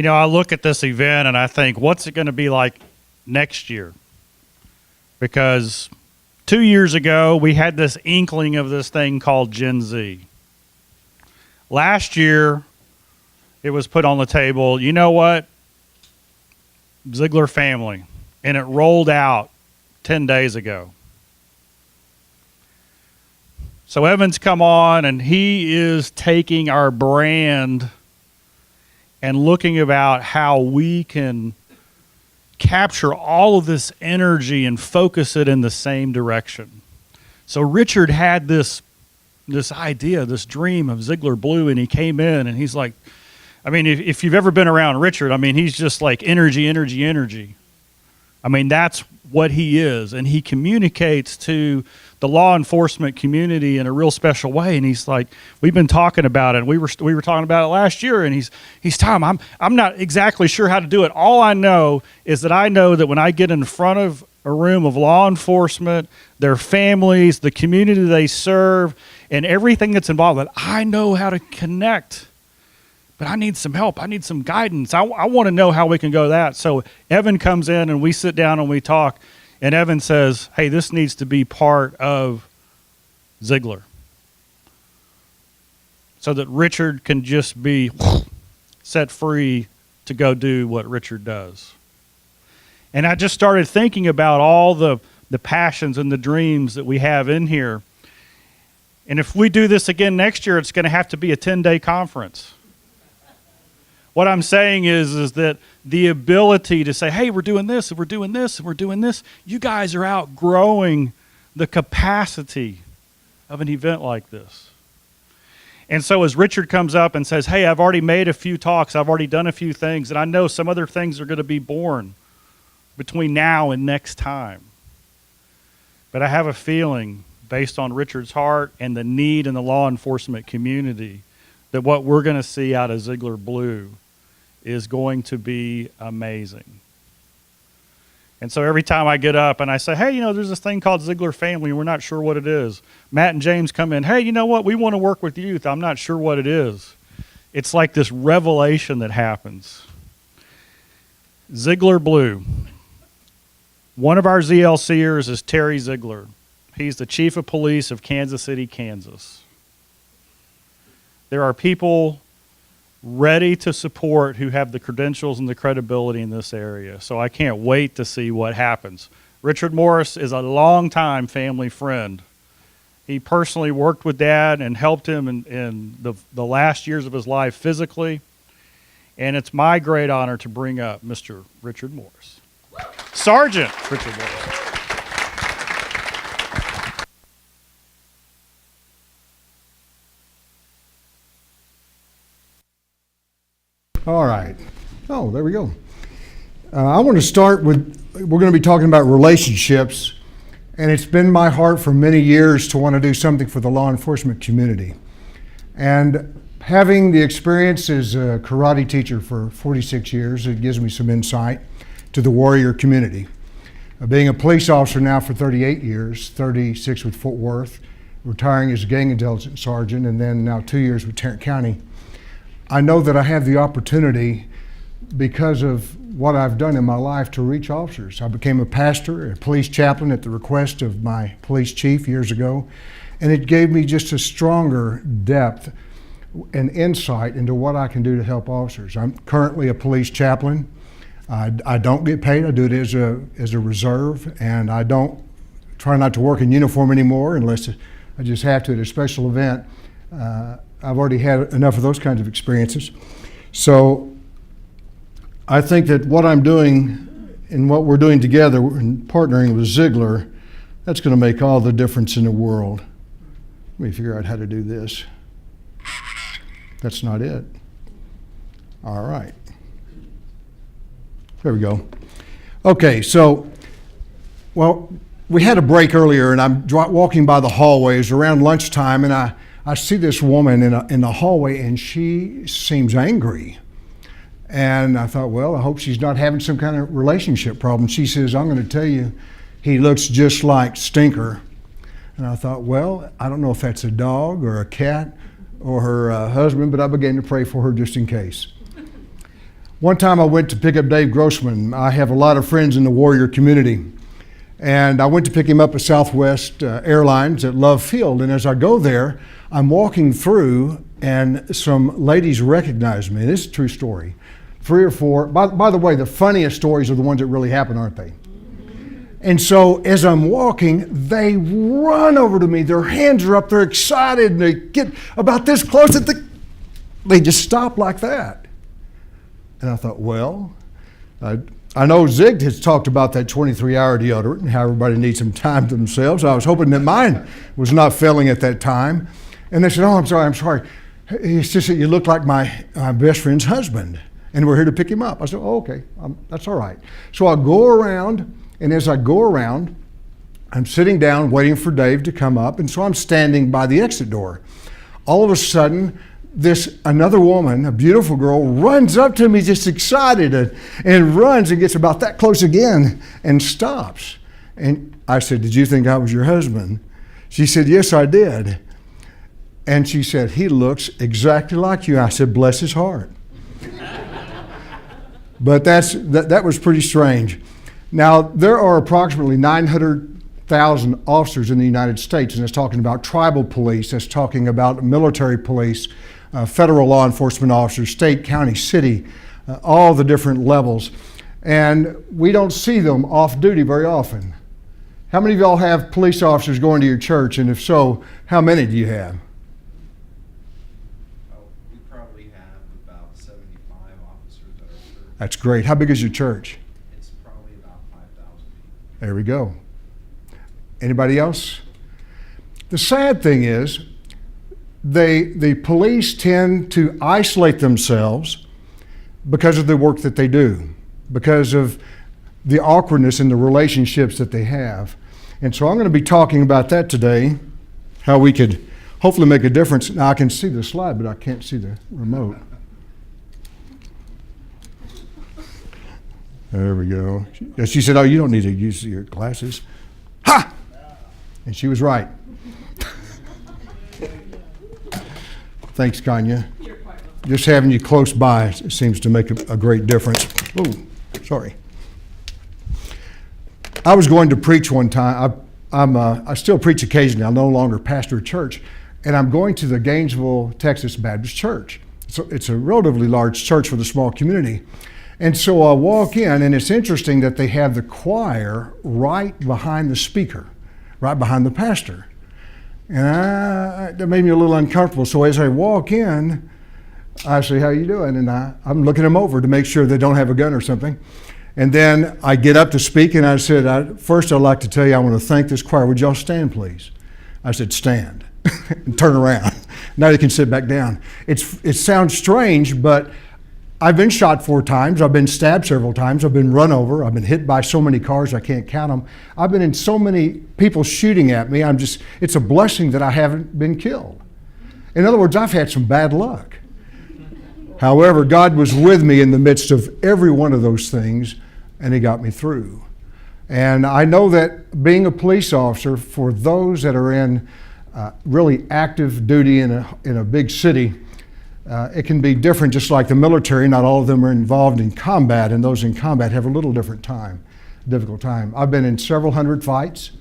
I look at this event and I think, what's it going to be like next year? Because 2 years ago, we had this inkling of this thing called Gen Z. Last year, it was put on the table, you know what? Ziglar family. And it rolled out 10 days ago. So Evan's come on, and he is taking our brand and looking about how we can capture all of this energy and focus it in the same direction. So Richard had this idea, this dream of Ziglar Blue, and he came in and he's like, I mean, if you've ever been around Richard, I mean, he's just like energy, energy, energy. I mean, that's what he is, and he communicates to the law enforcement community in a real special way. And he's like, we've been talking about it. We were talking about it last year, and he's Tom, I'm not exactly sure how to do it. All I know is that I know that when I get in front of a room of law enforcement, their families, the community they serve, and everything that's involved, that I know how to connect. But I need some help. I need some guidance. I want to know how we can go that. So Evan comes in and we sit down and we talk. And Evan says, hey, this needs to be part of Ziglar. So that Richard can just be set free to go do what Richard does. And I just started thinking about all the passions and the dreams that we have in here. And if we do this again next year, it's going to have to be a 10-day conference. What I'm saying is that the ability to say, hey, we're doing this, and we're doing this, and we're doing this, you guys are outgrowing the capacity of an event like this. And so as Richard comes up and says, hey, I've already made a few talks, I've already done a few things, and I know some other things are going to be born between now and next time. But I have a feeling, based on Richard's heart and the need in the law enforcement community, that what we're going to see out of Ziglar Blue is going to be amazing. And so every time I get up and I say, hey, there's this thing called Ziglar Family, and we're not sure what it is. Matt and James come in, hey, you know what? We want to work with youth. I'm not sure what it is. It's like this revelation that happens. Ziglar Blue. One of our ZLCers is Terry Ziglar. He's the chief of police of Kansas City, Kansas. There are people ready to support who have the credentials and the credibility in this area. So I can't wait to see what happens. Richard Morris is a longtime family friend. He personally worked with Dad and helped him in the last years of his life physically. And it's my great honor to bring up Mr. Richard Morris. Sergeant Richard Morris. All right. Oh, there we go. I want to start with, we're going to be talking about relationships, and it's been my heart for many years to want to do something for the law enforcement community. And having the experience as a karate teacher for 46 years, it gives me some insight to the warrior community. Being a police officer now for 38 years, 36 with Fort Worth, retiring as a gang intelligence sergeant, and then now 2 years with Tarrant County, I know that I have the opportunity, because of what I've done in my life, to reach officers. I became a pastor, a police chaplain at the request of my police chief years ago, and it gave me just a stronger depth and insight into what I can do to help officers. I'm currently a police chaplain. I don't get paid. I do it as a reserve, and I don't try not to work in uniform anymore unless I just have to at a special event. I've already had enough of those kinds of experiences. So I think that what I'm doing and what we're doing together and partnering with Ziglar, that's going to make all the difference in the world. Let me figure out how to do this. That's not it. All right. There we go. Okay, so, well, we had a break earlier, and I'm walking by the hallways around lunchtime, and I see this woman in the hallway, and she seems angry. And I thought, well, I hope she's not having some kind of relationship problem. She says, I'm going to tell you, he looks just like Stinker. And I thought, well, I don't know if that's a dog or a cat or her husband, but I began to pray for her just in case. One time I went to pick up Dave Grossman. I have a lot of friends in the Warrior community. And I went to pick him up at Southwest Airlines at Love Field. And as I go there, I'm walking through and some ladies recognize me. This is a true story. 3 or 4. By the way, the funniest stories are the ones that really happen, aren't they? And so as I'm walking, they run over to me. Their hands are up. They're excited. And they get about this close. They just stop like that. And I thought, well, I know Zig has talked about that 23-hour deodorant and how everybody needs some time to themselves. I was hoping that mine was not failing at that time. And they said, oh, I'm sorry. It's just that you look like my best friend's husband, and we're here to pick him up. I said, oh, okay, that's all right. So I go around, and as I go around, I'm sitting down waiting for Dave to come up, and so I'm standing by the exit door. All of a sudden, another woman, a beautiful girl, runs up to me just excited and runs and gets about that close again and stops. And I said, did you think I was your husband? She said, yes, I did. And she said, he looks exactly like you. I said, bless his heart. But that was pretty strange. Now, there are approximately 900,000 officers in the United States, and it's talking about tribal police, it's talking about military police, federal law enforcement officers, state, county, city, all the different levels. And we don't see them off duty very often. How many of y'all have police officers going to your church? And if so, how many do you have? We probably have about 75 officers at our church. That's great. How big is your church? It's probably about 5,000 people. There we go. Anybody else? The sad thing is, the police tend to isolate themselves because of the work that they do, because of the awkwardness in the relationships that they have. And so I'm going to be talking about that today, how we could hopefully make a difference. Now I can see the slide, but I can't see the remote. There we go. She said, oh, you don't need to use your glasses. Ha! And she was right. Thanks, Kanya. Just having you close by seems to make a great difference. Oh, sorry. I was going to preach one time. I still preach occasionally. I no longer pastor a church. And I'm going to the Gainesville, Texas Baptist Church. So it's a relatively large church with a small community. And so I walk in, and it's interesting that they have the choir right behind the speaker, right behind the pastor. And that made me a little uncomfortable. So as I walk in, I say, how you doing? And I'm looking them over to make sure they don't have a gun or something. And then I get up to speak, and I said, first I'd like to tell you I want to thank this choir. Would y'all stand, please? I said, stand. And turn around. Now you can sit back down. It sounds strange, but I've been shot 4 times. I've been stabbed several times. I've been run over. I've been hit by so many cars I can't count them. I've been in so many people shooting at me. It's a blessing that I haven't been killed. In other words, I've had some bad luck. However, God was with me in the midst of every one of those things, and He got me through. And I know that being a police officer, for those that are in really active duty in a big city, it can be different, just like the military. Not all of them are involved in combat, and those in combat have a little difficult time. I've been in several hundred fights.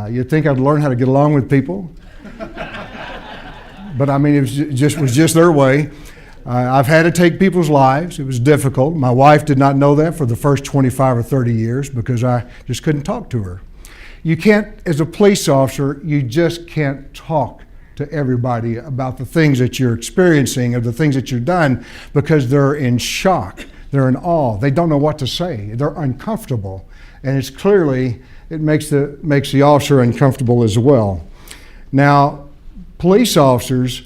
You'd think I'd learn how to get along with people. But I mean, it was just their way. I've had to take people's lives. It was difficult. My wife did not know that for the first 25 or 30 years because I just couldn't talk to her. You can't, as a police officer, you just can't talk to everybody about the things that you're experiencing or the things that you've done because they're in shock. They're in awe. They don't know what to say. They're uncomfortable. And it makes the officer uncomfortable as well. Now, police officers,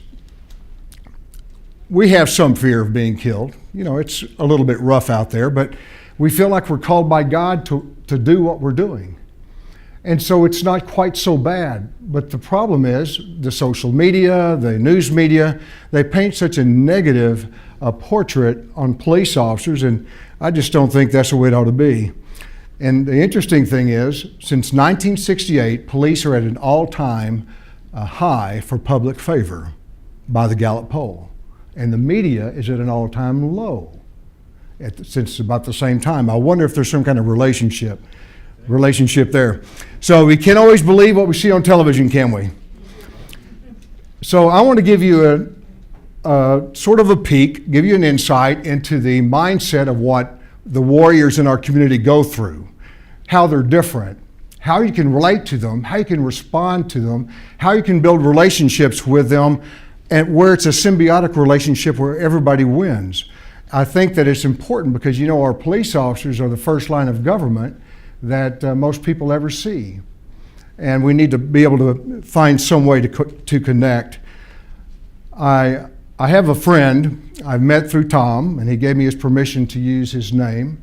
we have some fear of being killed. You know, it's a little bit rough out there, but we feel like we're called by God to do what we're doing. And so it's not quite so bad. But the problem is the social media, the news media, they paint such a negative portrait on police officers, and I just don't think that's the way it ought to be. And the interesting thing is, since 1968, police are at an all-time high for public favor by the Gallup poll. And the media is at an all-time low. since about the same time. I wonder if there's some kind of relationship there. So we can't always believe what we see on television, can we? So I want to give you a sort of a peek, give you an insight into the mindset of what the warriors in our community go through, how they're different, how you can relate to them, how you can respond to them, how you can build relationships with them, and where it's a symbiotic relationship where everybody wins. I think that it's important because, you know, our police officers are the first line of government that most people ever see. And we need to be able to find some way to connect. I have a friend I've met through Tom, and he gave me his permission to use his name.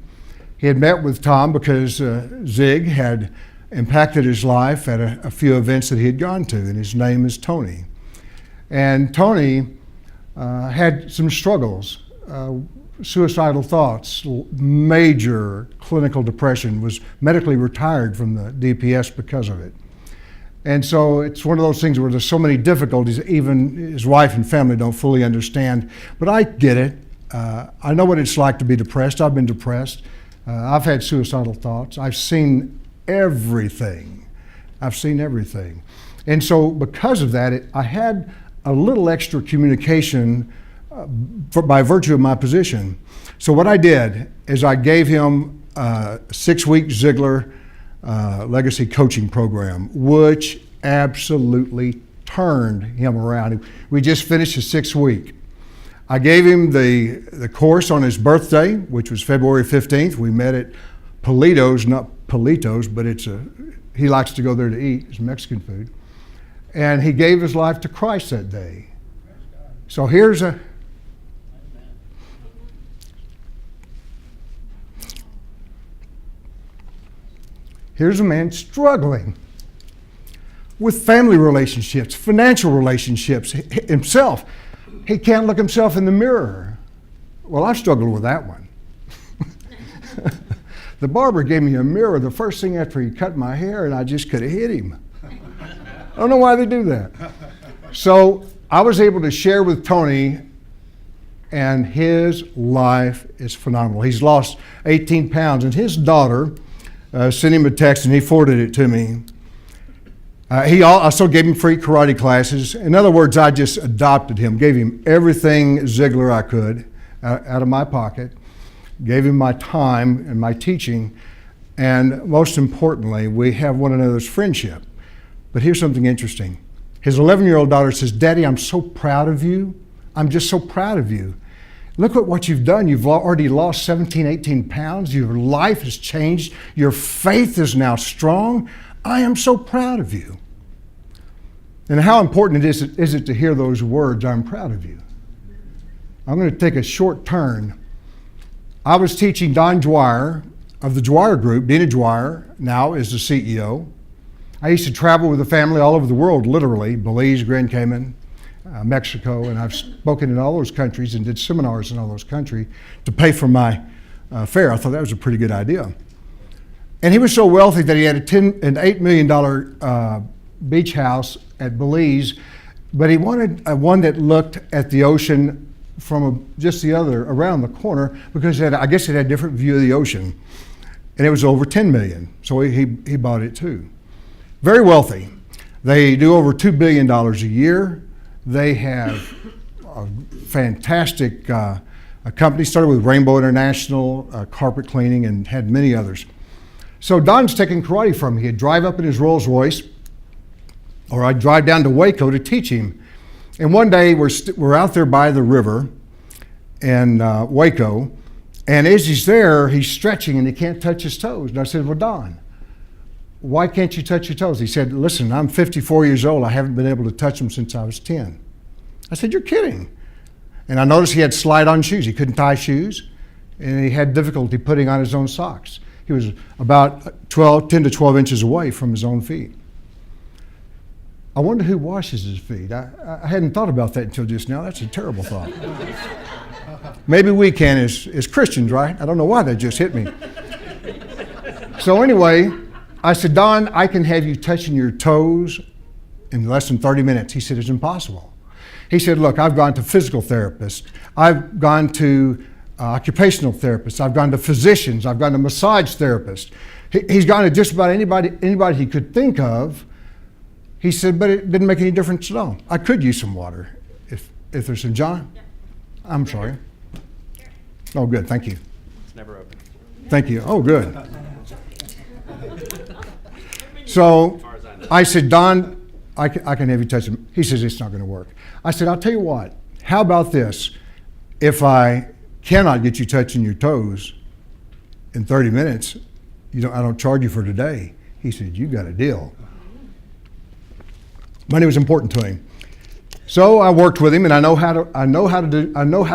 He had met with Tom because Zig had impacted his life at a few events that he had gone to, and his name is Tony. And Tony had some struggles, suicidal thoughts, major clinical depression, was medically retired from the DPS because of it. And so it's one of those things where there's so many difficulties, even his wife and family don't fully understand. But I get it. I know what it's like to be depressed. I've been depressed. I've had suicidal thoughts. I've seen everything. And so because of that, I had a little extra communication by virtue of my position. So what I did is I gave him a 6-week Ziglar legacy coaching program, which absolutely turned him around. We just finished the 6th week. I gave him the course on his birthday, which was February 15th. We met at Polito's, not Politos, but he likes to go there to eat. It's Mexican food. And he gave his life to Christ that day. So here's a man struggling with family relationships, financial relationships, himself. He can't look himself in the mirror. Well, I struggled with that one. The barber gave me a mirror the first thing after he cut my hair, and I just could have hit him. I don't know why they do that. So I was able to share with Tony, and his life is phenomenal. He's lost 18 pounds, and his daughter sent him a text, and he forwarded it to me. He also gave him free karate classes. In other words, I just adopted him, gave him everything Ziglar I could out of my pocket, gave him my time and my teaching, and most importantly, we have one another's friendship. But here's something interesting. His 11-year-old daughter says, "Daddy, I'm so proud of you. I'm just so proud of you. Look at what you've done. You've already lost 17, 18 pounds. Your life has changed. Your faith is now strong. I am so proud of you." And how important is it to hear those words, "I'm proud of you"? I'm going to take a short turn. I was teaching Don Dwyer of the Dwyer Group. Dina Dwyer now is the CEO. I used to travel with the family all over the world, literally, Belize, Grand Cayman, Mexico, and I've spoken in all those countries and did seminars in all those countries to pay for my fare. I thought that was a pretty good idea. And he was so wealthy that he had an $8 million beach house at Belize, but he wanted one that looked at the ocean from just around the corner, because I guess it had a different view of the ocean. And it was over 10 million, so he bought it too. Very wealthy. They do over $2 billion a year. They have a fantastic company, started with Rainbow International, carpet cleaning, and had many others. So Don's taking karate from me. He'd drive up in his Rolls Royce, or I'd drive down to Waco to teach him. And one day we're out there by the river in Waco, and as he's there, he's stretching and he can't touch his toes. And I said, "Well, Don, why can't you touch your toes?" He said, "Listen, I'm 54 years old. I haven't been able to touch them since I was 10. I said, "You're kidding." And I noticed he had slide-on shoes. He couldn't tie shoes, and he had difficulty putting on his own socks. He was about 10 to 12 inches away from his own feet. I wonder who washes his feet. I hadn't thought about that until just now. That's a terrible thought. Maybe we can as Christians, right? I don't know why that just hit me. So anyway, I said, "Don, I can have you touching your toes in less than 30 minutes. He said, "It's impossible." He said, "Look, I've gone to physical therapists. I've gone to occupational therapists. I've gone to physicians. I've gone to massage therapists. He's gone to just about anybody he could think of. He said, but it didn't make any difference at all. I could use some water if there's some. John? Yeah. I'm sorry. Oh, good. Thank you. It's never open. Thank you. Oh, good. So I said, Don, I can have you touch him. He says, it's not going to work. I said, I'll tell you what. How about this? If I cannot get you touching your toes in 30 minutes, I don't charge you for today. He said, you got a deal. Money was important to him. So I worked with him, and I know how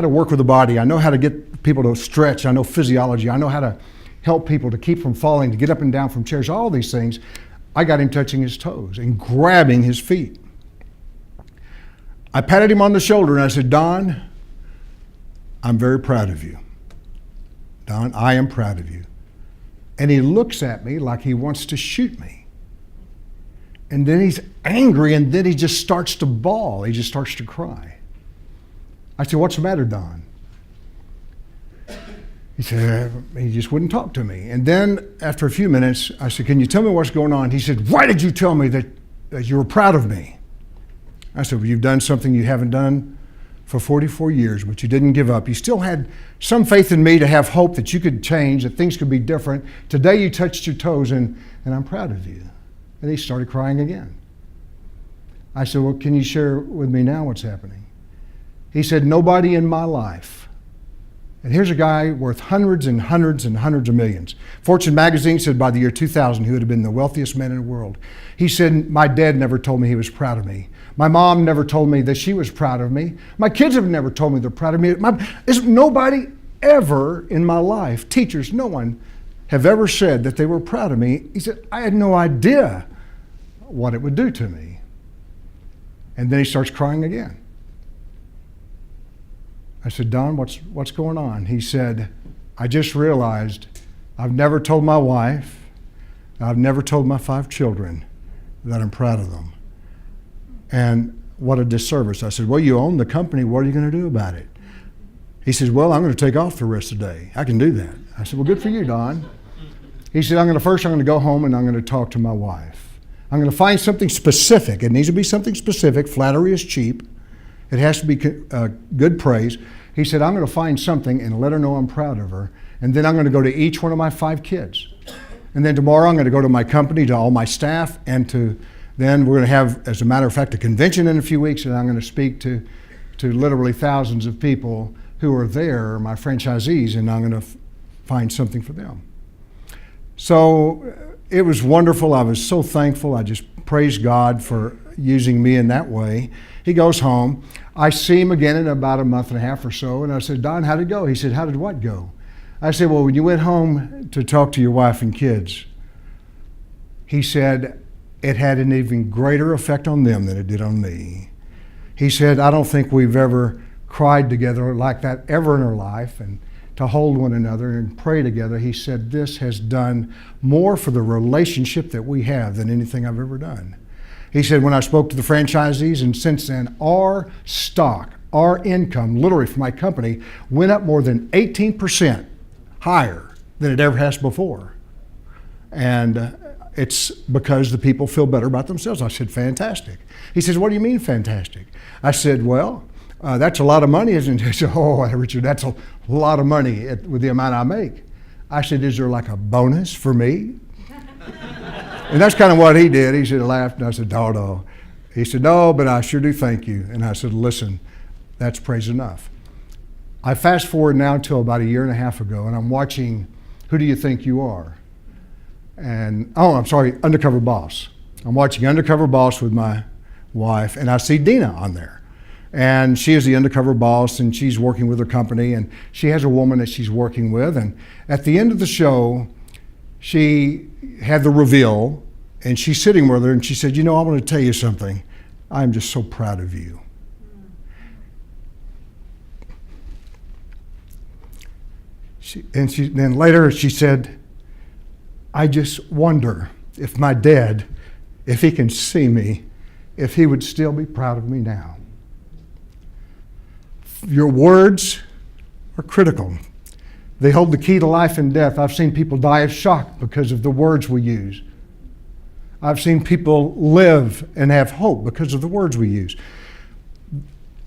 to work with the body. I know how to get people to stretch. I know physiology. I know how to help people to keep from falling, to get up and down from chairs, all these things. I got him touching his toes and grabbing his feet. I patted him on the shoulder and I said, Don, I'm very proud of you. Don, I am proud of you. And he looks at me like he wants to shoot me. And then he's angry, and then he just starts to bawl. He just starts to cry. I said, what's the matter, Don? He said, he just wouldn't talk to me. And then after a few minutes, I said, can you tell me what's going on? He said, why did you tell me that you were proud of me? I said, well, you've done something you haven't done for 44 years, but you didn't give up. You still had some faith in me to have hope that you could change, that things could be different. Today you touched your toes, and I'm proud of you. And he started crying again. I said, well, can you share with me now what's happening? He said, nobody in my life. And here's a guy worth hundreds and hundreds and hundreds of millions. Fortune magazine said by the year 2000, he would have been the wealthiest man in the world. He said, my dad never told me he was proud of me. My mom never told me that she was proud of me. My kids have never told me they're proud of me. Nobody ever in my life, teachers, no one, have ever said that they were proud of me. He said, I had no idea what it would do to me. And then he starts crying again. I said, Don, what's going on? He said, I just realized I've never told my wife, I've never told my 5 children that I'm proud of them. And what a disservice. I said, well, you own the company. What are you going to do about it? He says, well, I'm going to take off the rest of the day. I can do that. I said, well, good for you, Don. He said, I'm going to go home and I'm going to talk to my wife. I'm going to find something specific. It needs to be something specific. Flattery is cheap. It has to be good praise. He said, I'm going to find something and let her know I'm proud of her. And then I'm going to go to each one of my 5 kids. And then tomorrow I'm going to go to my company, to all my staff, and then we're going to have, as a matter of fact, a convention in a few weeks, and I'm going to speak to literally thousands of people who are there, my franchisees, and I'm going to find something for them. So it was wonderful. I was so thankful. I just praised God for using me in that way. He goes home. I see him again in about a month and a half or so, and I said, Don, how'd it go? He said, how did what go? I said, well, when you went home to talk to your wife and kids, he said, it had an even greater effect on them than it did on me. He said, I don't think we've ever cried together like that ever in our life, and to hold one another and pray together. He said, this has done more for the relationship that we have than anything I've ever done. He said, when I spoke to the franchisees, and since then, our stock, our income, literally for my company, went up more than 18% higher than it ever has before. And it's because the people feel better about themselves. I said, fantastic. He says, what do you mean fantastic? I said, well, that's a lot of money, isn't it? He said, oh, Richard, that's a lot of money with the amount I make. I said, is there like a bonus for me? And that's kind of what he did. He said, laughed, and I said, no. He said, no, but I sure do thank you. And I said, listen, that's praise enough. I fast forward now till about a year and a half ago, and I'm watching Who Do You Think You Are? And, Undercover Boss. I'm watching Undercover Boss with my wife, and I see Dina on there. And she is the undercover boss, and she's working with her company, and she has a woman that she's working with. And at the end of the show, she had the reveal, and she's sitting with her, and she said, I want to tell you something. I'm just so proud of you. Then later she said, I just wonder if my dad, if he can see me, if he would still be proud of me now. Your words are critical. They hold the key to life and death. I've seen people die of shock because of the words we use. I've seen people live and have hope because of the words we use.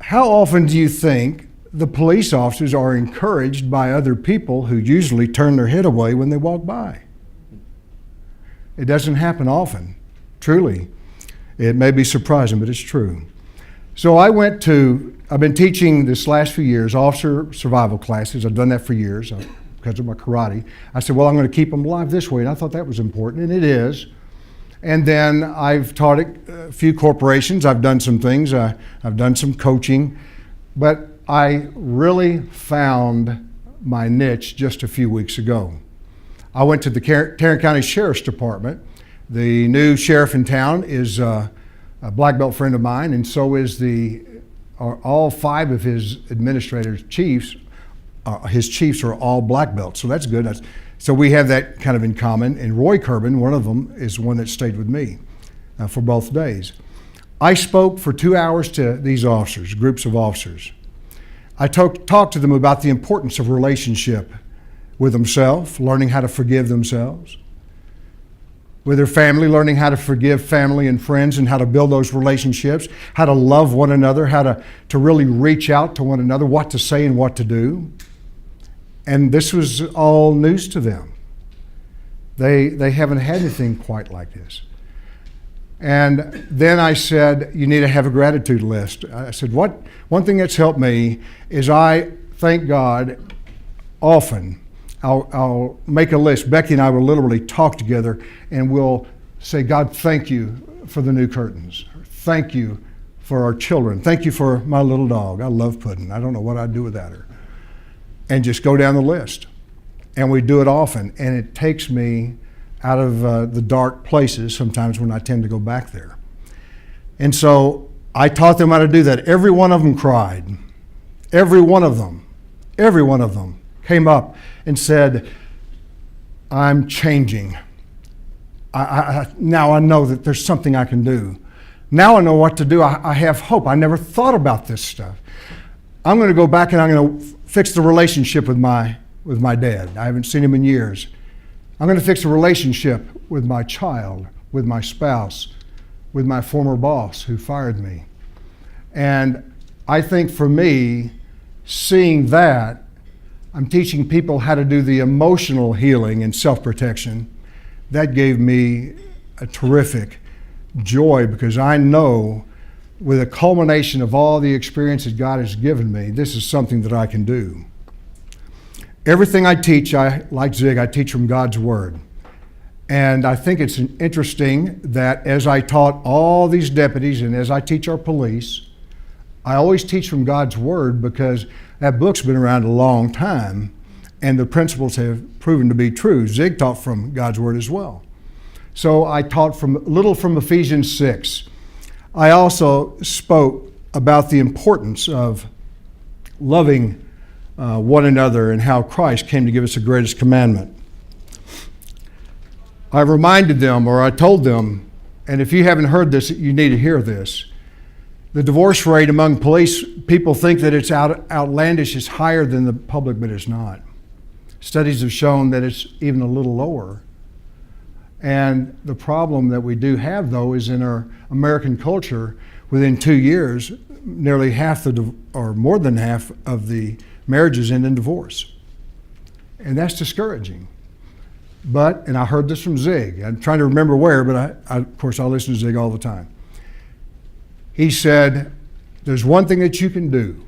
How often do you think the police officers are encouraged by other people who usually turn their head away when they walk by? It doesn't happen often, truly. It may be surprising, but it's true. So I've been teaching this last few years, officer survival classes. I've done that for years because of my karate. I said, well, I'm going to keep them alive this way, and I thought that was important, and it is. And then I've taught a few corporations. I've done some things. I've done some coaching. But I really found my niche just a few weeks ago. I went to the Tarrant County Sheriff's Department. The new sheriff in town is a black belt friend of mine, and so is all 5 of his administrators' chiefs. His chiefs are all black belts, so that's good. So we have that kind of in common. And Roy Kerbin, one of them, is one that stayed with me for both days. I spoke for 2 hours to these officers, groups of officers. I talked to them about the importance of relationship with themselves, learning how to forgive themselves, with their family, learning how to forgive family and friends and how to build those relationships, how to love one another, how to really reach out to one another, what to say and what to do. And this was all news to them. They haven't had anything quite like this. And then I said, you need to have a gratitude list. I said, one thing that's helped me is I thank God often. I'll make a list. Becky and I will literally talk together and we'll say, God, thank you for the new curtains. Thank you for our children. Thank you for my little dog. I love Puddin'. I don't know what I'd do without her. And just go down the list. And we do it often. And it takes me out of the dark places sometimes when I tend to go back there. And so I taught them how to do that. Every one of them cried. Every one of them came up and said, I'm changing. Now I know that there's something I can do. Now I know what to do. I have hope. I never thought about this stuff. I'm going to go back and I'm going to fix the relationship with my dad. I haven't seen him in years. I'm going to fix a relationship with my child, with my spouse, with my former boss who fired me. And I think for me, seeing that, I'm teaching people how to do the emotional healing and self-protection. That gave me a terrific joy because I know with a culmination of all the experiences God has given me, this is something that I can do. Everything I teach, like Zig, I teach from God's Word. And I think it's interesting that as I taught all these deputies and as I teach our police, I always teach from God's Word because that book's been around a long time and the principles have proven to be true. Zig taught from God's Word as well. So I taught a little from Ephesians 6. I also spoke about the importance of loving one another and how Christ came to give us the greatest commandment. I reminded them, or I told them, and if you haven't heard this, you need to hear this. The divorce rate among police, people think that it's outlandish, it's higher than the public, but it's not. Studies have shown that it's even a little lower. And the problem that we do have, though, is in our American culture, within 2 years, nearly half or more than half of the marriages end in divorce. And that's discouraging. And I heard this from Zig. I'm trying to remember where, but of course, I listen to Zig all the time. He said, there's one thing that you can do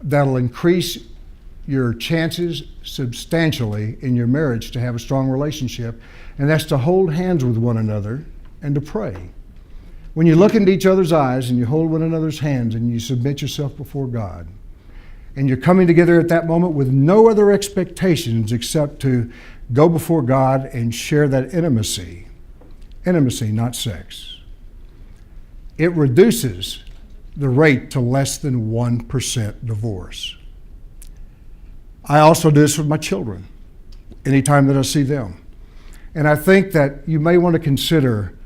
that'll increase your chances substantially in your marriage to have a strong relationship, and that's to hold hands with one another and to pray. When you look into each other's eyes and you hold one another's hands and you submit yourself before God, and you're coming together at that moment with no other expectations except to go before God and share that intimacy. Intimacy, not sex. It reduces the rate to less than 1% divorce. I also do this with my children anytime that I see them. And I think that you may want to consider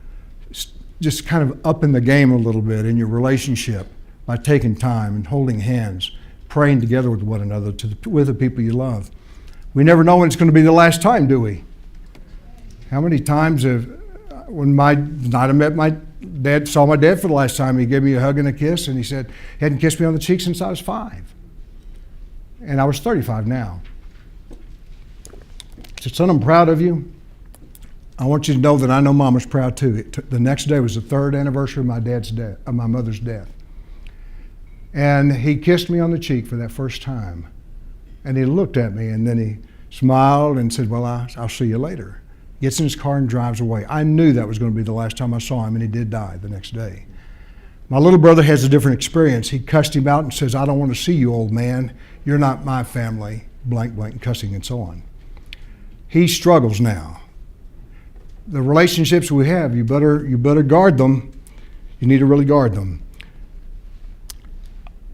just kind of upping the game a little bit in your relationship by taking time and holding hands, praying together with one another with the people you love. We never know when it's going to be the last time, do we? How many times when my night I met my dad, saw my dad for the last time, he gave me a hug and a kiss, and he said he hadn't kissed me on the cheek since I was 5. And I was 35 now. He said, son, I'm proud of you. I want you to know that I know Mama's proud too. The next day was the 3rd anniversary of my mother's death. And he kissed me on the cheek for that first time. And he looked at me, and then he smiled and said, well, I'll see you later. Gets in his car and drives away. I knew that was going to be the last time I saw him, and he did die the next day. My little brother has a different experience. He cussed him out and says, I don't want to see you, old man. You're not my family, blank, blank, and cussing and so on. He struggles now. The relationships we have, you better guard them. You need to really guard them.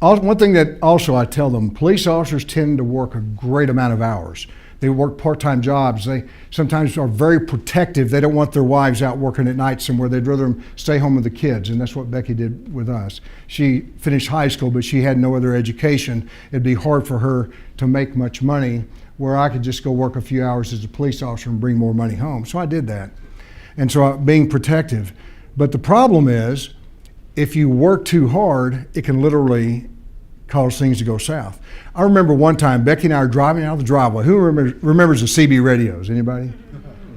One thing that also I tell them, police officers tend to work a great amount of hours. They work part-time jobs. They sometimes are very protective. They don't want their wives out working at night somewhere. They'd rather them stay home with the kids, and that's what Becky did with us. She finished high school, but she had no other education. It'd be hard for her to make much money, where I could just go work a few hours as a police officer and bring more money home. So I did that. And so being protective. But the problem is, if you work too hard, it can literally cause things to go south. I remember one time, Becky and I were driving out of the driveway. Who remembers the CB radios? Anybody?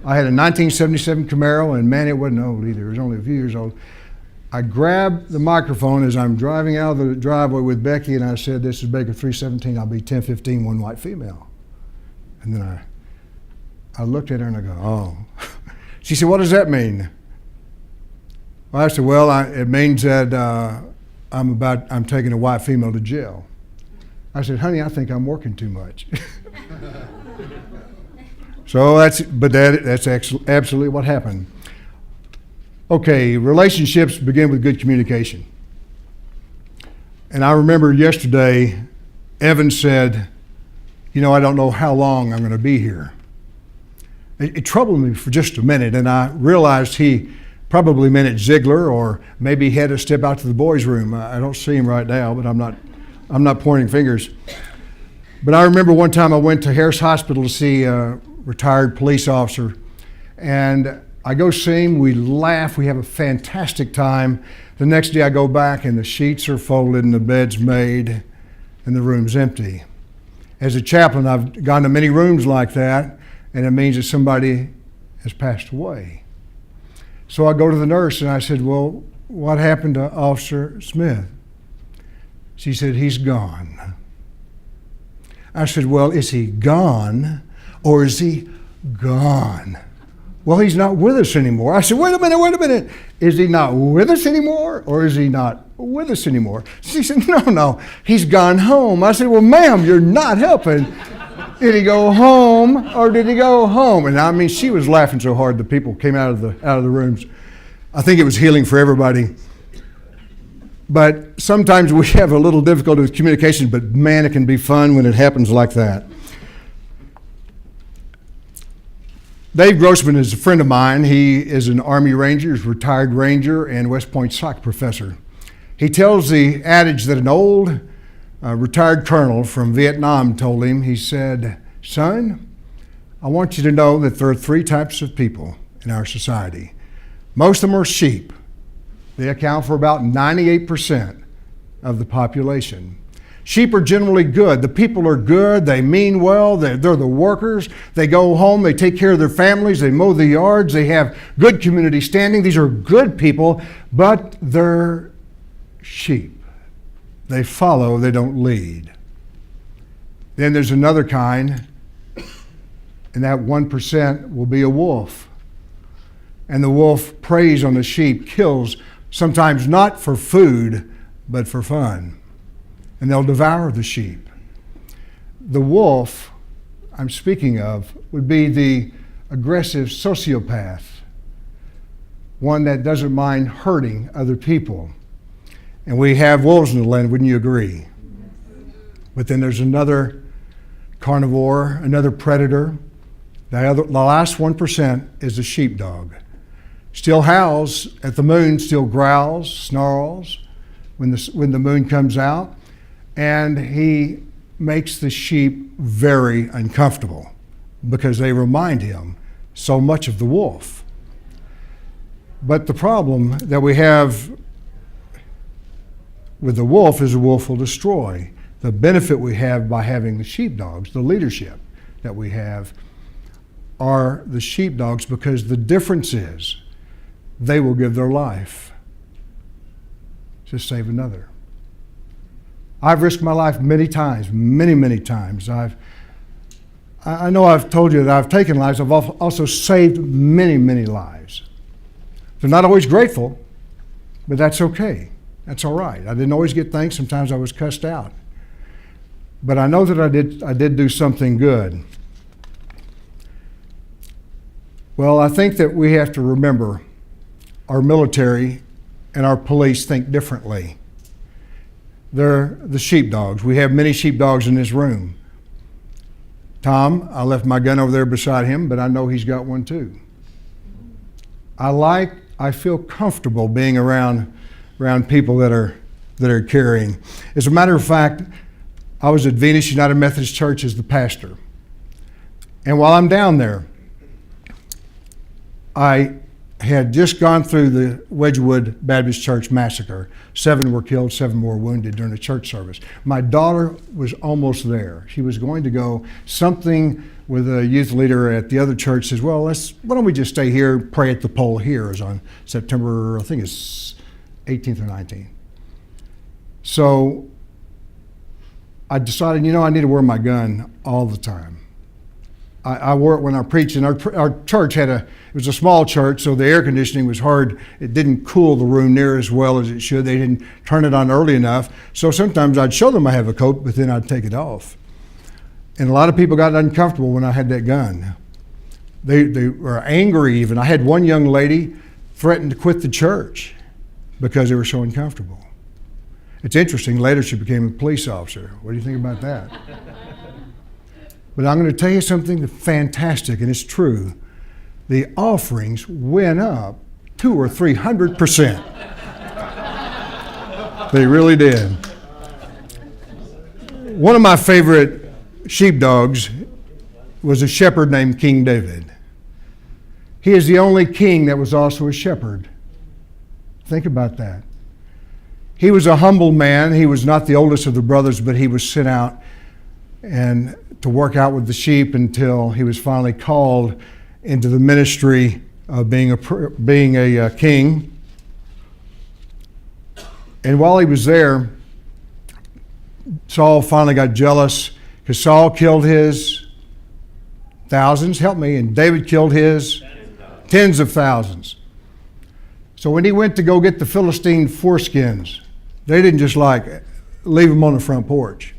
I had a 1977 Camaro, and man, it wasn't old either. It was only a few years old. I grabbed the microphone as I'm driving out of the driveway with Becky, and I said, this is Baker 317, I'll be 1015, one white female. And then I looked at her and I go, oh. She said, what does that mean? Well, I said, well, it means that I'm taking a white female to jail. I said, honey, I think I'm working too much. So that's absolutely what happened. Okay, relationships begin with good communication. And I remember yesterday, Evan said, you know, I don't know how long I'm going to be here. It troubled me for just a minute, and I realized he probably meant it Ziglar, or maybe he had to step out to the boys' room. I don't see him right now, but I'm not pointing fingers. But I remember one time I went to Harris Hospital to see a retired police officer, and I go see him, we laugh, we have a fantastic time. The next day I go back and the sheets are folded and the bed's made and the room's empty. As a chaplain, I've gone to many rooms like that, and it means that somebody has passed away. So I go to the nurse and I said, well, what happened to Officer Smith? She said, he's gone. I said, well, is he gone or is he gone? Well, he's not with us anymore. I said, wait a minute. Is he not with us anymore or is he not with us anymore? She said, no, he's gone home. I said, well, ma'am, you're not helping. Did he go home or did he go home? And I mean, she was laughing so hard the people came out of the rooms. I think it was healing for everybody. But sometimes we have a little difficulty with communication, but man, it can be fun when it happens like that. Dave Grossman is a friend of mine. He is an Army Ranger, he's a retired Ranger and West Point soccer professor. He tells the adage that an old retired colonel from Vietnam told him, he said, son, I want you to know that there are 3 types of people in our society. Most of them are sheep. They account for about 98% of the population. Sheep are generally good. The people are good. They mean well. They're the workers. They go home. They take care of their families. They mow the yards. They have good community standing. These are good people, but they're sheep. They follow. They don't lead. Then there's another kind, and that 1% will be a wolf. And the wolf preys on the sheep, kills, sometimes not for food, but for fun. And they'll devour the sheep. The wolf I'm speaking of would be the aggressive sociopath, one that doesn't mind hurting other people. And we have wolves in the land, wouldn't you agree? But then there's another carnivore, another predator. The last 1% is the sheepdog. Still howls at the moon, still growls, snarls when the moon comes out. And he makes the sheep very uncomfortable because they remind him so much of the wolf. But the problem that we have with the wolf is the wolf will destroy. The benefit we have by having the sheepdogs, the leadership that we have, are the sheepdogs, because the difference is they will give their life to save another. I've risked my life many times, many times. I know I've told you that I've taken lives. I've also saved many lives. They're not always grateful, but that's okay. That's all right. I didn't always get thanks. Sometimes I was cussed out. But I know that I did do something good. Well, I think that we have to remember our military and our police think differently. They're the sheepdogs. We have many sheepdogs in this room. Tom, I left my gun over there beside him, but I know he's got one too. I feel comfortable being around people that are caring. As a matter of fact, I was at Venus United Methodist Church as the pastor. And while I'm down there, I had just gone through the Wedgwood Baptist Church massacre. 7 were killed, 7 more wounded during the church service. My daughter was almost there. She was going to go. Something with a youth leader at the other church says, well, why don't we just stay here, pray at the pole here. It was on September, I think it's 18th or 19th. So I decided, I need to wear my gun all the time. I wore it when I preached, and our church it was a small church, so the air conditioning was hard. It didn't cool the room near as well as it should. They didn't turn it on early enough. So sometimes I'd show them I have a coat, but then I'd take it off. And a lot of people got uncomfortable when I had that gun. They were angry even. I had one young lady threaten to quit the church because they were so uncomfortable. It's interesting, later she became a police officer. What do you think about that? But I'm going to tell you something fantastic, and it's true. The offerings went up 200 or 300%. They really did. One of my favorite sheepdogs was a shepherd named King David. He is the only king that was also a shepherd. Think about that. He was a humble man. He was not the oldest of the brothers, but he was sent out and to work out with the sheep until he was finally called into the ministry of being a king. And while he was there, Saul finally got jealous because Saul killed his thousands, and David killed his tens of thousands. So when he went to go get the Philistine foreskins, they didn't just leave them on the front porch.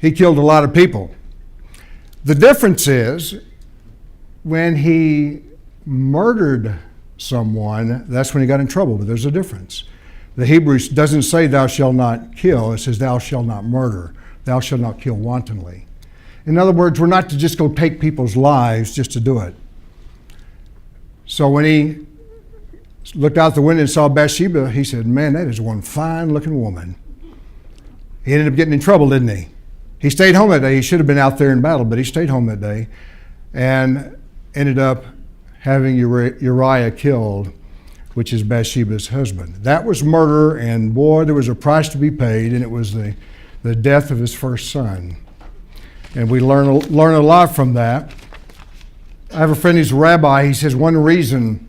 He killed a lot of people. The difference is when he murdered someone, that's when he got in trouble, but there's a difference. The Hebrew doesn't say thou shalt not kill, it says thou shalt not murder, thou shalt not kill wantonly. In other words, we're not to just go take people's lives just to do it. So when he looked out the window and saw Bathsheba, he said, man, that is one fine looking woman. He ended up getting in trouble, didn't he? He stayed home that day. He should have been out there in battle, but he stayed home that day and ended up having Uriah killed, which is Bathsheba's husband. That was murder, and boy, there was a price to be paid, and it was the death of his first son. And we learn a lot from that. I have a friend who's a rabbi. He says one reason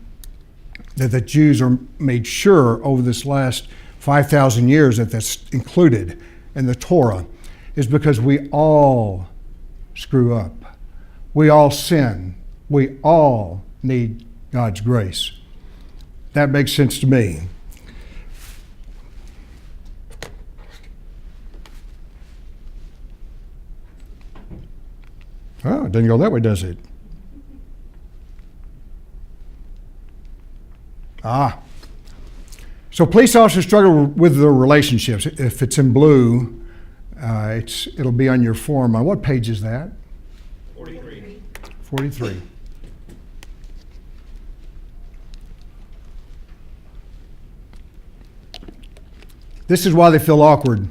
that the Jews are made sure over this last 5,000 years that that's included in the Torah is because we all screw up. We all sin. We all need God's grace. That makes sense to me. Oh, it doesn't go that way, does it? So police officers struggle with their relationships. If it's in blue, it'll be on your form. On what page is that? 43. 43. This is why they feel awkward.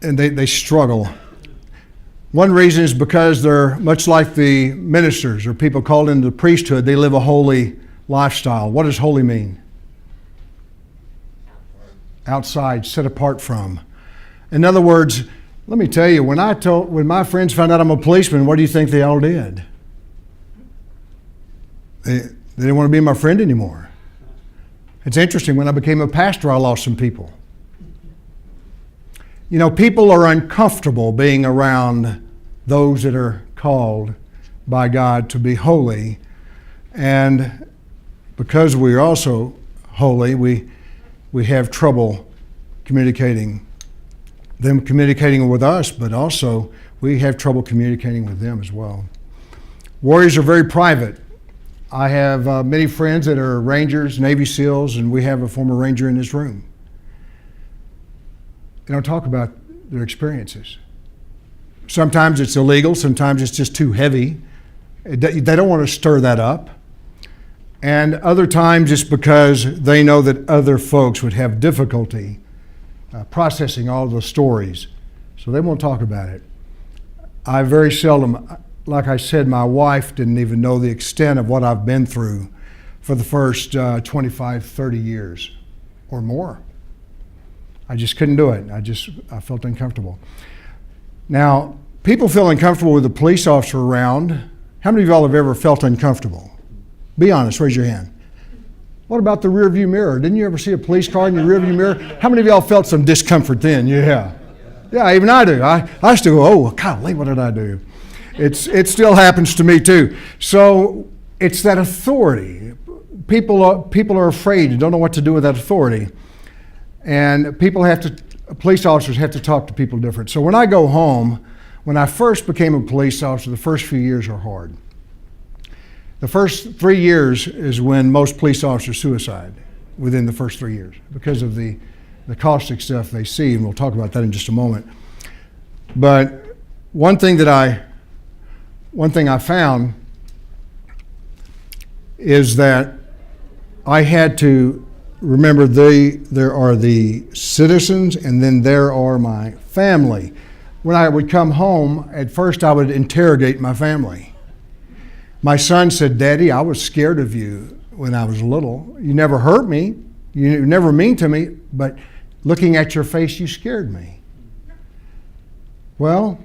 and they struggle. One reason is because they're much like the ministers or people called into the priesthood. They live a holy lifestyle. What does holy mean? Outside, set apart from. In other words, let me tell you, when my friends found out I'm a policeman, what do you think they all did? They didn't want to be my friend anymore. It's interesting, when I became a pastor, I lost some people. You know, people are uncomfortable being around those that are called by God to be holy. And because we're also holy, we have trouble communicating, them communicating with us, but also we have trouble communicating with them as well. Warriors are very private. I have many friends that are Rangers, Navy SEALs, and we have a former Ranger in this room. They don't talk about their experiences. Sometimes it's illegal, sometimes it's just too heavy. They don't want to stir that up. And other times it's because they know that other folks would have difficulty processing all the stories, so they won't talk about it. I very seldom, like I said, my wife didn't even know the extent of what I've been through for the first 25, 30 years or more. I just couldn't do it. I felt uncomfortable. Now, people feel uncomfortable with a police officer around. How many of y'all have ever felt uncomfortable? Be honest, raise your hand. What about the rear view mirror? Didn't you ever see a police car in your rear view mirror? How many of y'all felt some discomfort then? Yeah. Yeah, even I do. I still go, oh, golly, what did I do? It still happens to me too. So it's that authority. People are afraid and don't know what to do with that authority. And police officers have to talk to people different. So when I go home, when I first became a police officer, the first few years are hard. The first 3 years is when most police officers suicide, within the first 3 years, because of the caustic stuff they see, and we'll talk about that in just a moment. But one thing I found is that I had to remember there are the citizens and then there are my family. When I would come home, at first I would interrogate my family. My son said, Daddy, I was scared of you when I was little. You never hurt me. You were never mean to me, but looking at your face, you scared me. Well,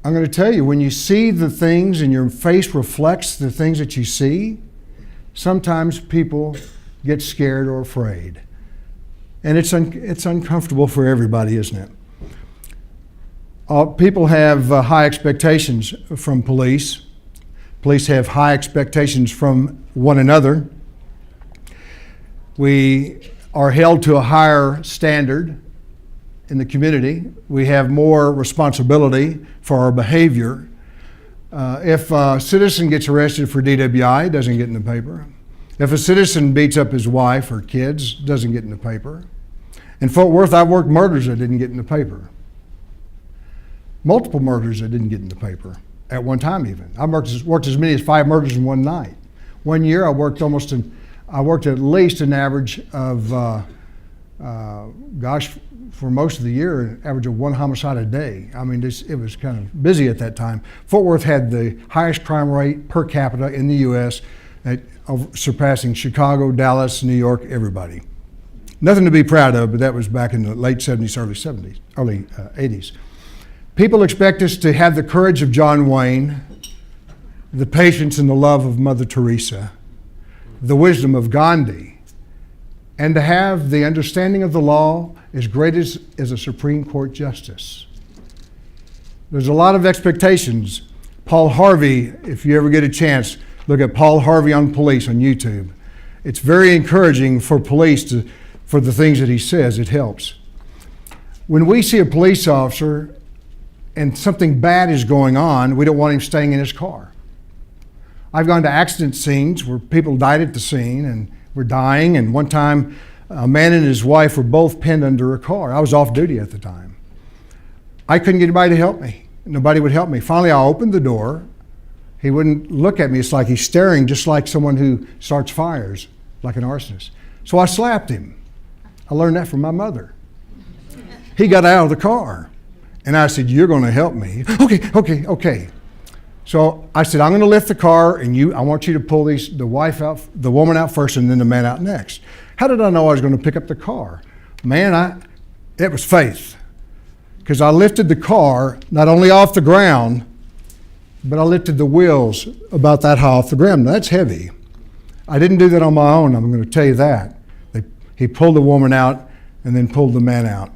I'm going to tell you, when you see the things and your face reflects the things that you see, sometimes people get scared or afraid. And it's uncomfortable for everybody, isn't it? People have high expectations from police. Police have high expectations from one another. We are held to a higher standard in the community. We have more responsibility for our behavior. If a citizen gets arrested for DWI, it doesn't get in the paper. If a citizen beats up his wife or kids, it doesn't get in the paper. In Fort Worth, I've worked murders that didn't get in the paper. Multiple murders that didn't get in the paper at one time even. I worked as many as 5 murders in one night. One year I worked at least an average of, for most of the year, an average of 1 homicide a day. I mean, it was kind of busy at that time. Fort Worth had the highest crime rate per capita in the U.S., surpassing Chicago, Dallas, New York, everybody. Nothing to be proud of, but that was back in the late 70s, early 80s. People expect us to have the courage of John Wayne, the patience and the love of Mother Teresa, the wisdom of Gandhi, and to have the understanding of the law as great as a Supreme Court justice. There's a lot of expectations. Paul Harvey, if you ever get a chance, look at Paul Harvey on police on YouTube. It's very encouraging for police for the things that he says. It helps. When we see a police officer and something bad is going on, we don't want him staying in his car. I've gone to accident scenes where people died at the scene and were dying, and one time a man and his wife were both pinned under a car. I was off duty at the time. I couldn't get anybody to help me. Nobody would help me. Finally, I opened the door. He wouldn't look at me. It's like he's staring, just like someone who starts fires, like an arsonist. So I slapped him. I learned that from my mother. He got out of the car. And I said, you're going to help me. Okay. So I said, I'm going to lift the car, and I want you to pull the woman out first, and then the man out next. How did I know I was going to pick up the car? Man, it was faith. Because I lifted the car not only off the ground, but I lifted the wheels about that high off the ground. Now, that's heavy. I didn't do that on my own, I'm going to tell you that. He pulled the woman out and then pulled the man out.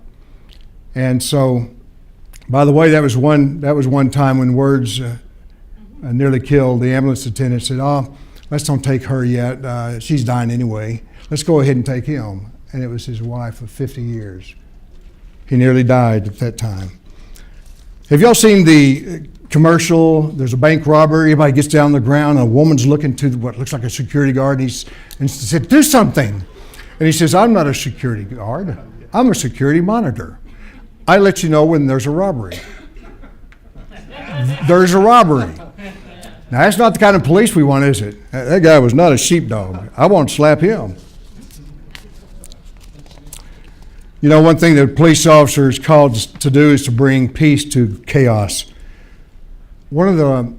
And so, by the way, that was one time when words nearly killed. The ambulance attendant said, let's don't take her yet. She's dying anyway. Let's go ahead and take him. And it was his wife of 50 years. He nearly died at that time. Have y'all seen the commercial? There's a bank robbery. Everybody gets down on the ground, and a woman's looking to what looks like a security guard, and he said, do something. And he says, I'm not a security guard. I'm a security monitor. I let you know when there's a robbery. There's a robbery. Now, that's not the kind of police we want, is it? That guy was not a sheepdog. I want to slap him. You know, one thing that a police officer is called to do is to bring peace to chaos. One of the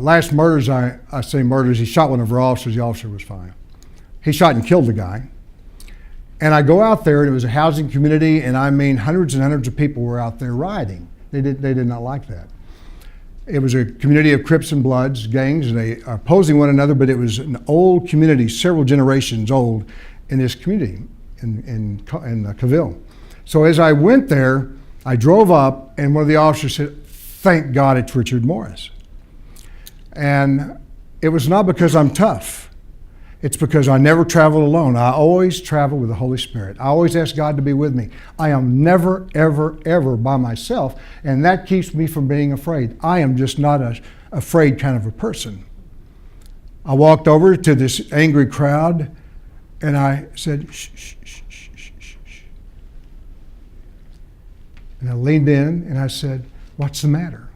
last murders, I say murders, he shot one of our officers. The officer was fine. He shot and killed the guy. And I go out there, and it was a housing community, and I mean hundreds and hundreds of people were out there rioting. They did not like that. It was a community of Crips and Bloods, gangs, and they are opposing one another, but it was an old community, several generations old in this community in Cavill. So as I went there, I drove up, and one of the officers said, thank God it's Richard Morris. And it was not because I'm tough. It's because I never travel alone. I always travel with the Holy Spirit. I always ask God to be with me. I am never, ever, ever by myself, and that keeps me from being afraid. I am just not a afraid kind of a person. I walked over to this angry crowd, and I said, shh, shh, shh, shh, shh, shh, shh. And I leaned in, and I said, what's the matter?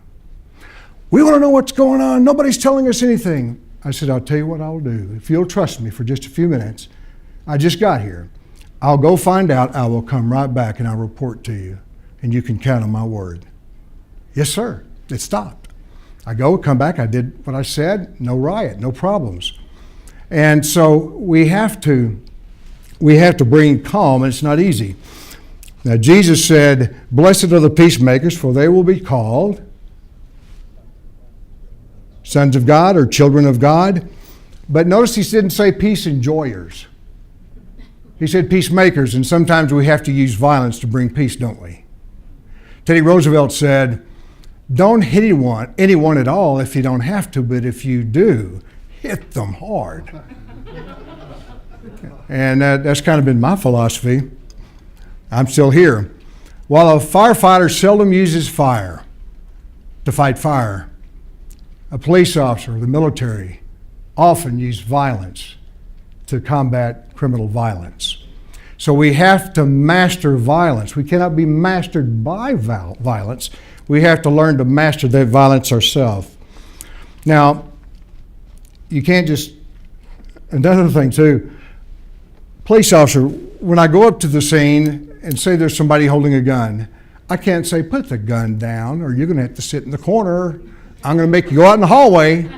We want to know what's going on. Nobody's telling us anything. I said, I'll tell you what I'll do. If you'll trust me for just a few minutes, I just got here. I'll go find out. I will come right back and I'll report to you. And you can count on my word. Yes, sir. It stopped. I go, come back. I did what I said. No riot, no problems. And so we have to bring calm, and it's not easy. Now, Jesus said, blessed are the peacemakers, for they will be called sons of God or children of God. But notice he didn't say peace enjoyers. He said peacemakers, and sometimes we have to use violence to bring peace, don't we? Teddy Roosevelt said, don't hit anyone at all if you don't have to, but if you do, hit them hard. And that's kind of been my philosophy. I'm still here. While a firefighter seldom uses fire to fight fire, a police officer or the military often use violence to combat criminal violence. So we have to master violence. We cannot be mastered by violence. We have to learn to master that violence ourselves. Now, you can't just, another thing too, police officer, when I go up to the scene and say there's somebody holding a gun, I can't say, put the gun down or you're going to have to sit in the corner. I'm going to make you go out in the hallway.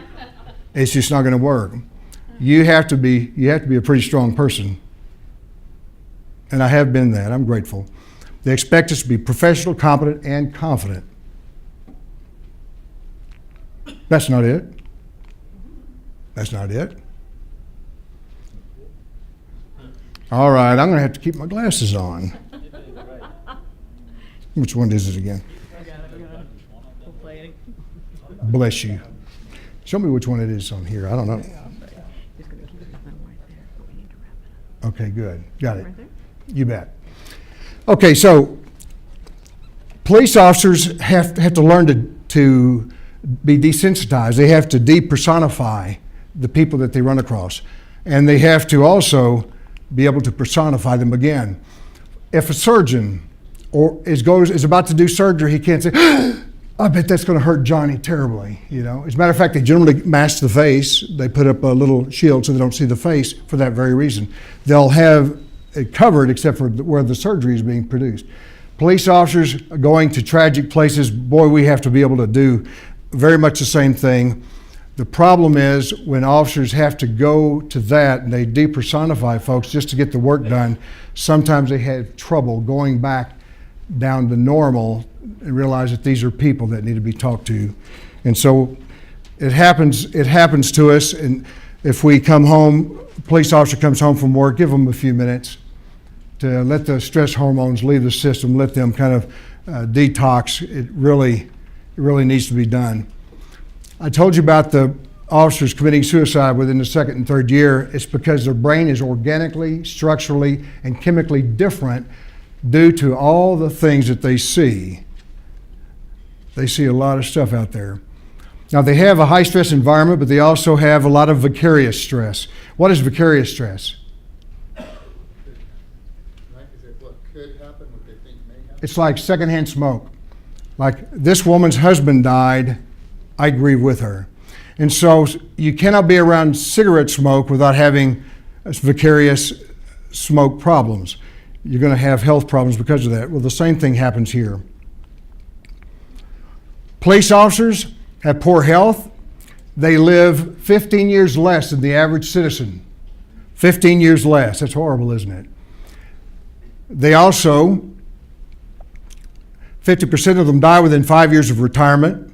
It's just not going to work. You have to be a pretty strong person. And I have been that. I'm grateful. They expect us to be professional, competent, and confident. That's not it. That's not it. All right, I'm going to have to keep my glasses on. Which one is it again? Bless you. Show me which one it is on here. I don't know. Okay, good. Got it. You bet. Okay, so police officers have to learn to be desensitized. They have to depersonify the people that they run across. And they have to also be able to personify them again. If a surgeon is about to do surgery, he can't say, I bet that's going to hurt Johnny terribly. You know, as a matter of fact, they generally mask the face. They put up a little shield so they don't see the face for that very reason. They'll have it covered except for where the surgery is being produced. Police officers going to tragic places, boy, we have to be able to do very much the same thing. The problem is when officers have to go to that and they depersonify folks just to get the work done, sometimes they have trouble going back down to normal and realize that these are people that need to be talked to. And so it happens to us, and if we come home, a police officer comes home from work, give them a few minutes to let the stress hormones leave the system, let them kind of detox. It really needs to be done. I told you about the officers committing suicide within the second and third year. It's because their brain is organically, structurally, and chemically different due to all the things that they see. They see a lot of stuff out there. Now, they have a high-stress environment, but they also have a lot of vicarious stress. What is vicarious stress? Is it what could happen, what they think may happen? It's like secondhand smoke. Like, this woman's husband died, I grieve with her. And so you cannot be around cigarette smoke without having vicarious smoke problems. You're going to have health problems because of that. Well, the same thing happens here. Police officers have poor health. They live 15 years less than the average citizen. 15 years less. That's horrible, isn't it? They also, 50% of them die within 5 years of retirement.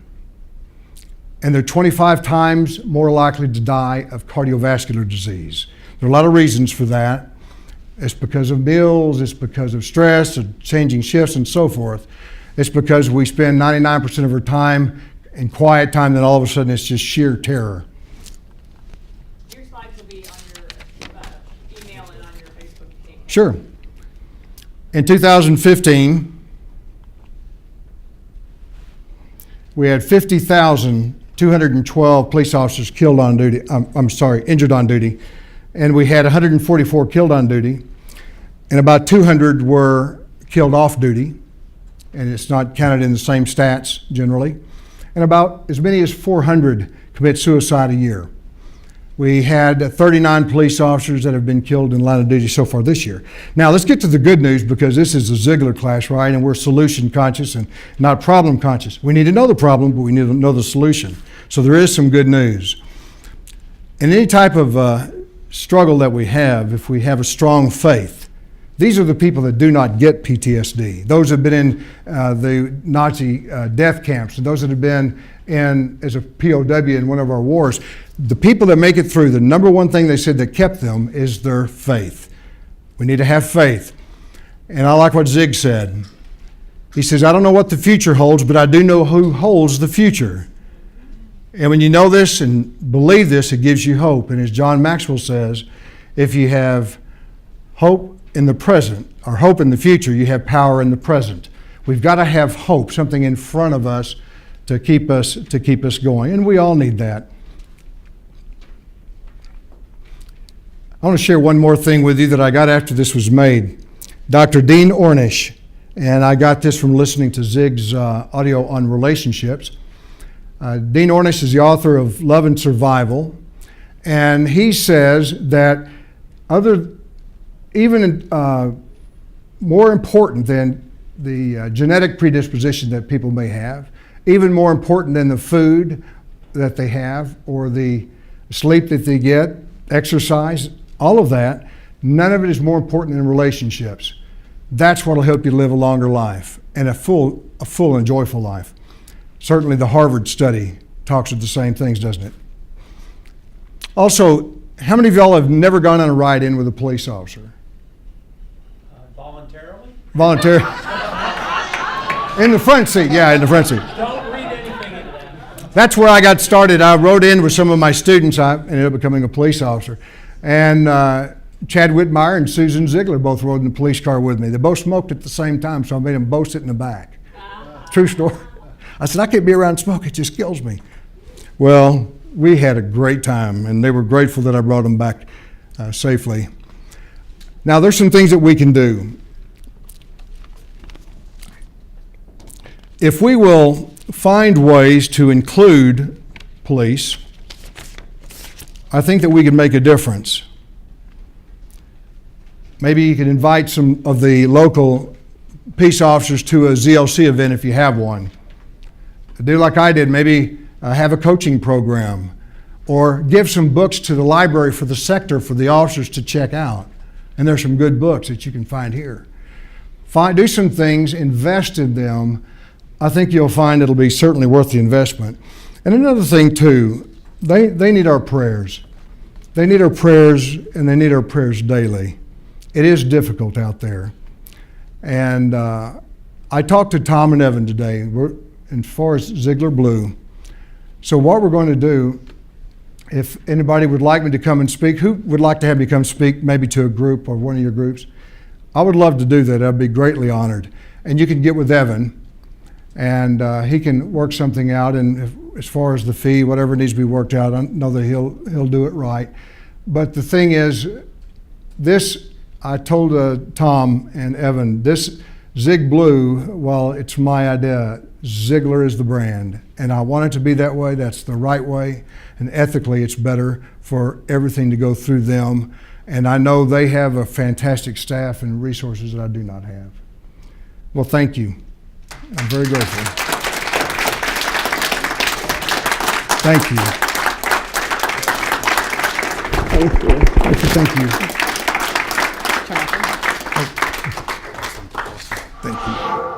And they're 25 times more likely to die of cardiovascular disease. There are a lot of reasons for that. It's because of meals, it's because of stress, of changing shifts and so forth. It's because we spend 99% of our time in quiet time, then all of a sudden it's just sheer terror. Your slides will be on your email and on your Facebook page. Sure. In 2015, we had 50,212 police officers killed on duty, injured on duty, and we had 144 killed on duty, and about 200 were killed off duty, and it's not counted in the same stats generally, and about as many as 400 commit suicide a year. We had 39 police officers that have been killed in line of duty so far this year. Now, let's get to the good news, because this is a Ziglar class, right? And we're solution conscious and not problem conscious. We need to know the problem, but we need to know the solution. So there is some good news. In any type of struggle that we have, if we have a strong faith, these are the people that do not get PTSD. Those have been in the Nazi death camps, and those that have been in as a POW in one of our wars. The people that make it through, the number one thing they said that kept them is their faith. We need to have faith. And I like what Zig said. He says, I don't know what the future holds, but I do know who holds the future. And when you know this and believe this, it gives you hope. And as John Maxwell says, if you have hope in the present or hope in the future, you have power in the present. We've got to have hope, something in front of us to keep us going. And we all need that. I want to share one more thing with you that I got after this was made. Dr. Dean Ornish, and I got this from listening to Zig's audio on relationships. Dean Ornish is the author of Love and Survival, and he says that even more important than the genetic predisposition that people may have, even more important than the food that they have or the sleep that they get, exercise, all of that, none of it is more important than relationships. That's what will help you live a longer life and a full and joyful life. Certainly the Harvard study talks of the same things, doesn't it? Also, how many of y'all have never gone on a ride-in with a police officer? Voluntarily? Volunteer? In the front seat, yeah, in the front seat. Don't read anything into that. That's where I got started. I rode in with some of my students. I ended up becoming a police officer. And Chad Whitmire and Susan Ziglar both rode in the police car with me. They both smoked at the same time, so I made them both sit in the back. True story. I said, I can't be around smoke, it just kills me. Well, we had a great time, and they were grateful that I brought them back safely. Now, there's some things that we can do. If we will find ways to include police, I think that we can make a difference. Maybe you can invite some of the local peace officers to a ZLC event if you have one. Do like I did, maybe have a coaching program, or give some books to the library for the sector for the officers to check out. And there's some good books that you can find here. Do some things, invest in them. I think you'll find it'll be certainly worth the investment. And another thing too, they need our prayers. They need our prayers, and they need our prayers daily. It is difficult out there. And I talked to Tom and Evan today, as far as Ziglar Blue. So what we're going to do, if anybody would like me to come and speak, who would like to have me come speak maybe to a group or one of your groups? I would love to do that. I'd be greatly honored. And you can get with Evan, and he can work something out. And as far as the fee, whatever needs to be worked out, I know that he'll do it right. But the thing is, this, I told Tom and Evan, this Zig Blue, well, it's my idea. Ziglar is the brand, and I want it to be that way. That's the right way, and ethically it's better for everything to go through them. And I know they have a fantastic staff and resources that I do not have. Well, thank you. I'm very grateful. Thank you. Thank you. Thank you. Jonathan. Thank you.